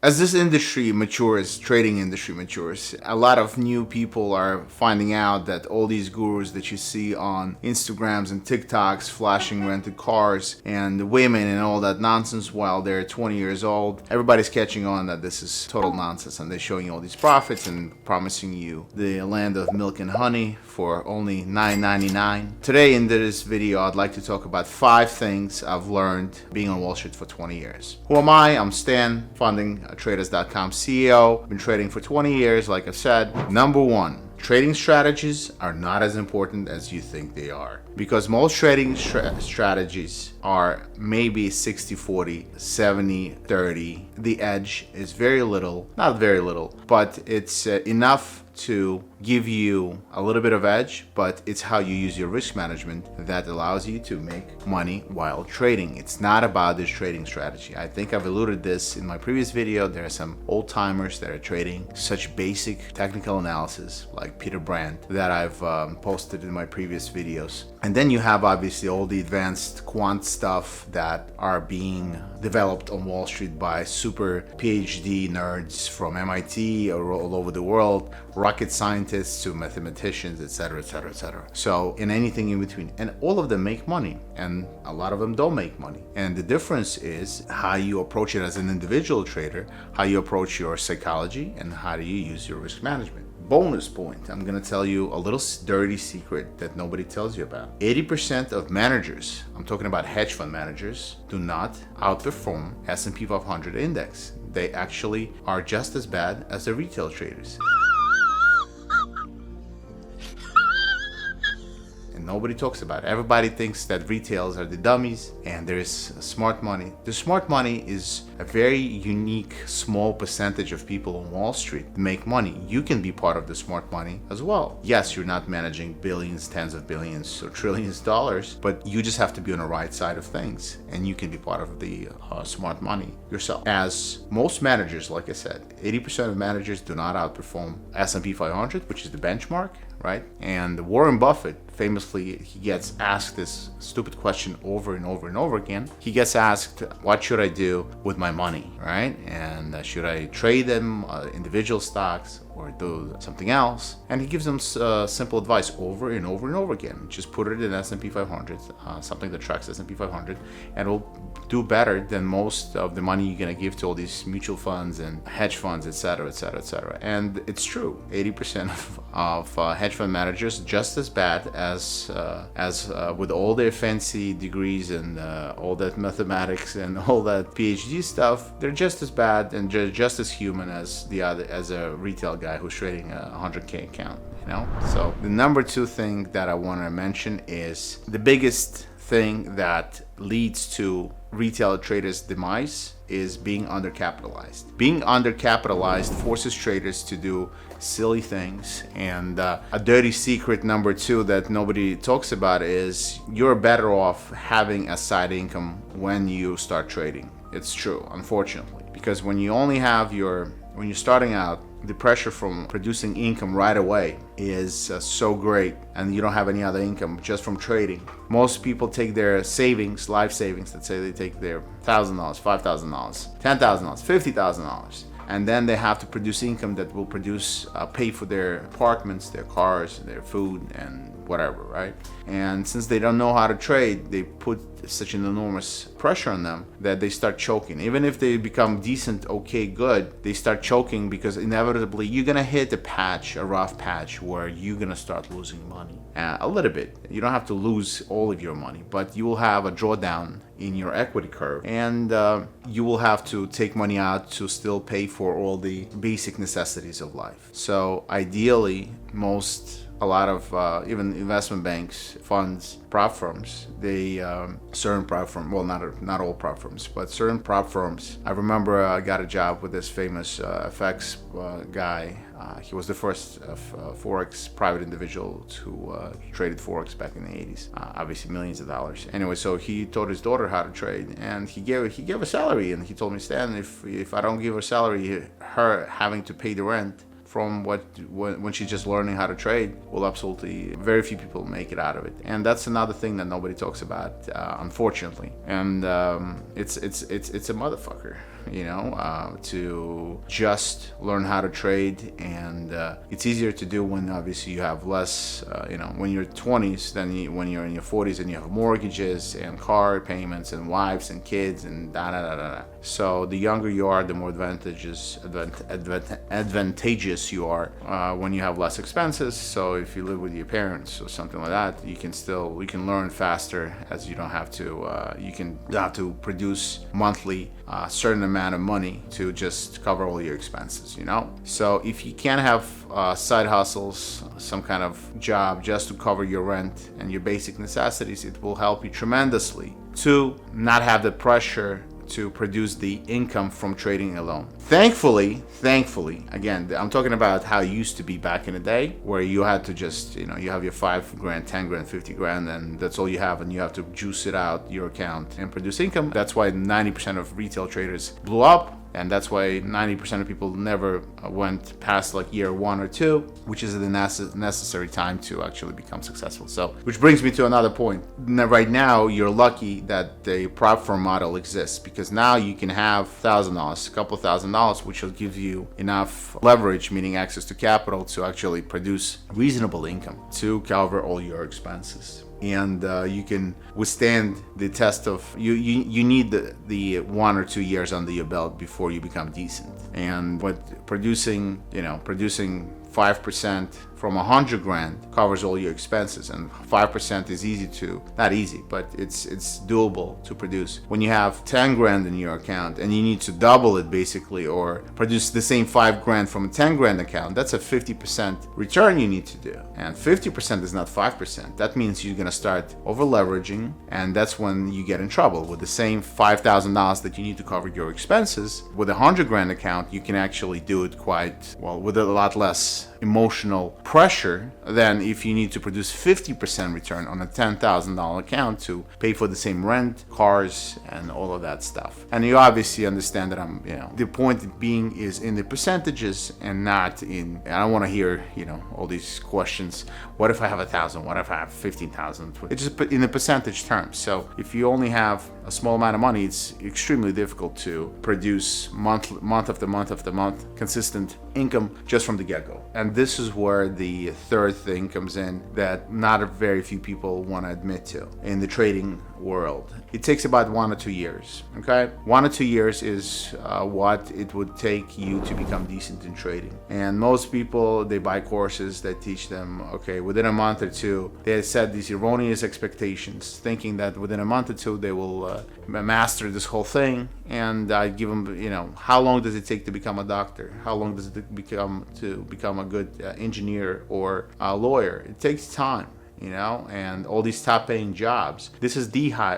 As this industry matures, trading industry matures, a lot of new people are finding out that all these gurus that you see on Instagrams and TikToks flashing rented cars and women and all that nonsense while they're 20 years old, everybody's catching on that this is total nonsense, and they're showing you all these profits and promising you the land of milk and honey for only $9.99. Today in this video, I'd like to talk about 5 things I've learned being on Wall Street for 20 years. Who am I? I'm Stan, FundingTraders.com CEO. Been trading for 20 years, like I said. Number 1, trading strategies are not as important as you think they are. Because most trading strategies are maybe 60-40, 70-30. The edge is very little, not very little, but it's enough to give you a little bit of edge, but it's how you use your risk management that allows you to make money while trading. It's not about this trading strategy. I think I've alluded this in my previous video. There are some old timers that are trading such basic technical analysis like Peter Brandt that I've posted in my previous videos. And then you have obviously all the advanced quant stuff that are being developed on Wall Street by super PhD nerds from MIT or all over the world, rocket scientists to mathematicians, etc., etc., etc. So in anything in between, and all of them make money, and a lot of them don't make money. And the difference is how you approach it as an individual trader, how you approach your psychology, and how do you use your risk management. Bonus point, I'm going to tell you a little dirty secret that nobody tells you about. 80% of managers, I'm talking about hedge fund managers, do not outperform S&P 500 index. They actually are just as bad as the retail traders. Nobody talks about it. Everybody thinks that retails are the dummies and there's smart money. The smart money is a very unique small percentage of people on Wall Street that make money. You can be part of the smart money as well. Yes, you're not managing billions, tens of billions, or trillions of dollars, but you just have to be on the right side of things and you can be part of the smart money yourself. As most managers, like I said, 80% of managers do not outperform S&P 500, which is the benchmark, right? And Warren Buffett, famously, he gets asked this stupid question over and over and over again. He gets asked, what should I do with my money, right? And should I trade them, individual stocks, or do something else? And he gives them simple advice over and over and over again. Just put it in S&P 500, something that tracks S&P 500, and it'll do better than most of the money you're gonna give to all these mutual funds and hedge funds, etc., etc., etc. And it's true. 80% of hedge fund managers just as bad as with all their fancy degrees and all that mathematics and all that PhD stuff. They're just as bad and just as human as a retail guy who's trading a 100K account, you know? So the number 2 thing that I want to mention is the biggest thing that leads to retail traders' demise is being undercapitalized. Being undercapitalized forces traders to do silly things, and a dirty secret number 2 that nobody talks about is you're better off having a side income when you start trading. It's true, unfortunately, because when you're starting out, the pressure from producing income right away is so great, and you don't have any other income just from trading. Most people take their savings, life savings, let's say they take their $1,000, $5,000, $10,000, $50,000, and then they have to produce income that will pay for their apartments, their cars, their food, and whatever, right? And since they don't know how to trade, they put such an enormous pressure on them that they start choking. Even if they become decent, okay, good, they start choking because inevitably you're gonna hit a rough patch where you're gonna start losing money. A little bit. You don't have to lose all of your money, but you will have a drawdown in your equity curve, and you will have to take money out to still pay for all the basic necessities of life. So ideally, a lot of even investment banks, funds, prop firms, certain prop firms, well, not all prop firms, but certain prop firms. I remember I got a job with this famous FX guy. He was the first forex private individual to traded forex back in the 80s. Obviously millions of dollars. Anyway, so he taught his daughter how to trade, and he gave a salary, and he told me, Stan, if I don't give her salary, her having to pay the rent from when she's just learning how to trade, will absolutely, very few people make it out of it. And that's another thing that nobody talks about, unfortunately. And it's a motherfucker. to just learn how to trade. And it's easier to do when obviously you have less, when you're 20s than when you're in your 40s and you have mortgages and car payments and wives and kids and da da da da da. So the younger you are, the more advantageous you are when you have less expenses. So if you live with your parents or something like that, you can learn faster, as you don't have to produce monthly a certain amount of money to just cover all your expenses. So if you can have side hustles, some kind of job just to cover your rent and your basic necessities, it will help you tremendously to not have the pressure to produce the income from trading alone. Thankfully, again, I'm talking about how it used to be back in the day, where you had to just, you have your 5 grand, 10 grand, 50 grand, and that's all you have, and you have to juice it out your account and produce income. That's why 90% of retail traders blew up. And that's why 90% of people never went past like year 1 or 2, which is the necessary time to actually become successful. So, which brings me to another point. Now, right now, you're lucky that the prop firm model exists, because now you can have $1,000, a couple of $1,000, which will give you enough leverage, meaning access to capital, to actually produce reasonable income to cover all your expenses. And you can withstand the test of you need the 1 or 2 years under your belt before you become decent. And what producing 5% from 100 grand covers all your expenses, and 5% is not easy, but it's doable to produce. When you have 10 grand in your account and you need to double it basically, or produce the same 5 grand from a 10 grand account, that's a 50% return you need to do. And 50% is not 5%. That means you're gonna start over leveraging, and that's when you get in trouble. With the same $5,000 that you need to cover your expenses, with a 100 grand account, you can actually do it quite well with a lot less emotional pressure than if you need to produce 50% return on a $10,000 account to pay for the same rent, cars, and all of that stuff. And you obviously understand that the point being is in the percentages and not in, I don't want to hear, all these questions. What if I have 1,000? What if I have 15,000? It's just in the percentage terms. So if you only have a small amount of money, it's extremely difficult to produce month after month consistent income just from the get-go. And this is where the third thing comes in that not very few people want to admit to in the trading world. It takes about 1 or 2 years. Okay, 1 or 2 years is what it would take you to become decent in trading. And most people, they buy courses that teach them, okay, within a month or two, they set these erroneous expectations, thinking that within a month or two they will master this whole thing. And I give them, how long does it take to become a doctor? How long does it become a good engineer or a lawyer? It takes time. And all these top-paying jobs. This is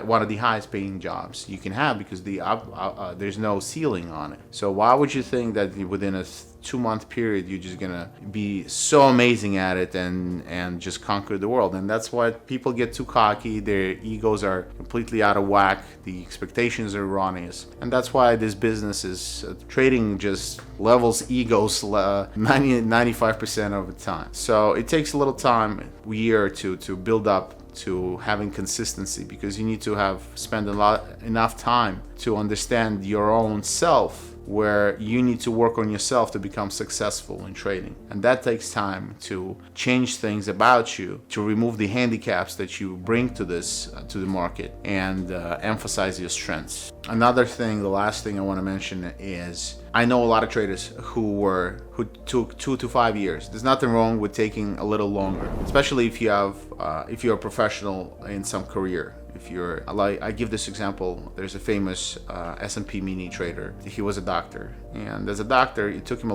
one of the highest-paying jobs you can have, because there's no ceiling on it. So why would you think that within a 2-month period you're just gonna be so amazing at it and just conquer the world? And that's why people get too cocky. Their egos are completely out of whack. The expectations are erroneous, and that's why this business is trading just levels egos 95% of the time. So it takes a little time, a year or two, to build up to having consistency, because you need to spend enough time to understand your own self, where you need to work on yourself to become successful in trading. And that takes time to change things about you, to remove the handicaps that you bring to the market, and emphasize your strengths. Another thing, the last thing I want to mention is, I know a lot of traders who took 2 to 5 years. There's nothing wrong with taking a little longer, especially if you're a professional in some career. I give this example. There's a famous S&P mini trader. He was a doctor, and as a doctor, it took him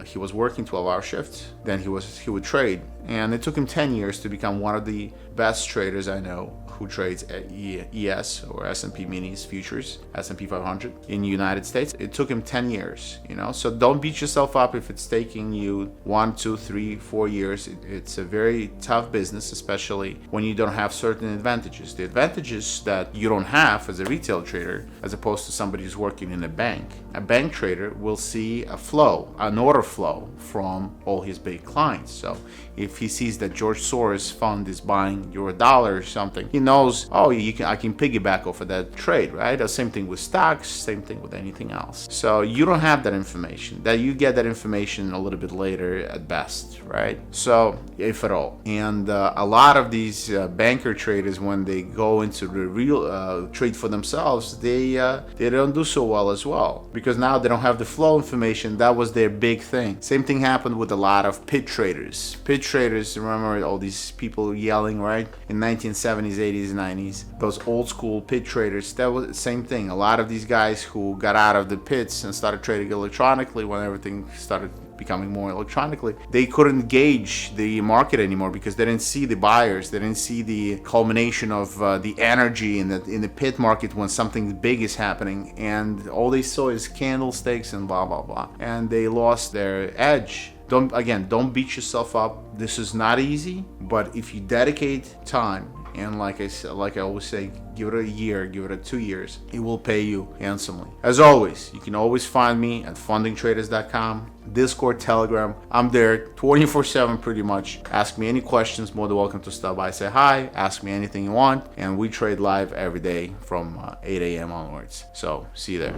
he was working 12-hour shifts. Then he would trade, and it took him 10 years to become one of the best traders I know, who trades at ES or S&P minis futures, S&P 500 in the United States. It took him 10 years, so don't beat yourself up if it's taking you 1, 2, 3, 4 years. It's a very tough business, especially when you don't have certain advantages. The advantages that you don't have as a retail trader, as opposed to somebody who's working in a bank. A bank trader trader will see a flow, an order flow from all his big clients. So if he sees that George Soros fund is buying $1 or something, he knows, oh, I can piggyback off of that trade, right? The same thing with stocks, same thing with anything else. So you don't have that information. That you get that information a little bit later at best, right? So if at all. And a lot of these banker traders, when they go into the real trade for themselves, they don't do so well as well, because now they don't have the flow information. That was their big thing. Same thing happened with a lot of pit traders. Pit traders, remember all these people yelling, right? In 1970s, 80s, 90s, those old school pit traders, that was the same thing. A lot of these guys who got out of the pits and started trading electronically when everything started becoming more electronically, they couldn't gauge the market anymore because they didn't see the buyers, they didn't see the culmination of the energy in the pit market when something big is happening, and all they saw is candlesticks and blah blah blah, and they lost their edge. Don't beat yourself up. This is not easy, but if you dedicate time, and like I always say, give it a year, give it 2 years, it will pay you handsomely. As always, you can always find me at fundingtraders.com, Discord, Telegram. I'm there 24/7 pretty much. Ask me any questions, more than welcome to stop by, say hi, ask me anything you want, and we trade live every day from 8 a.m. onwards. So see you there.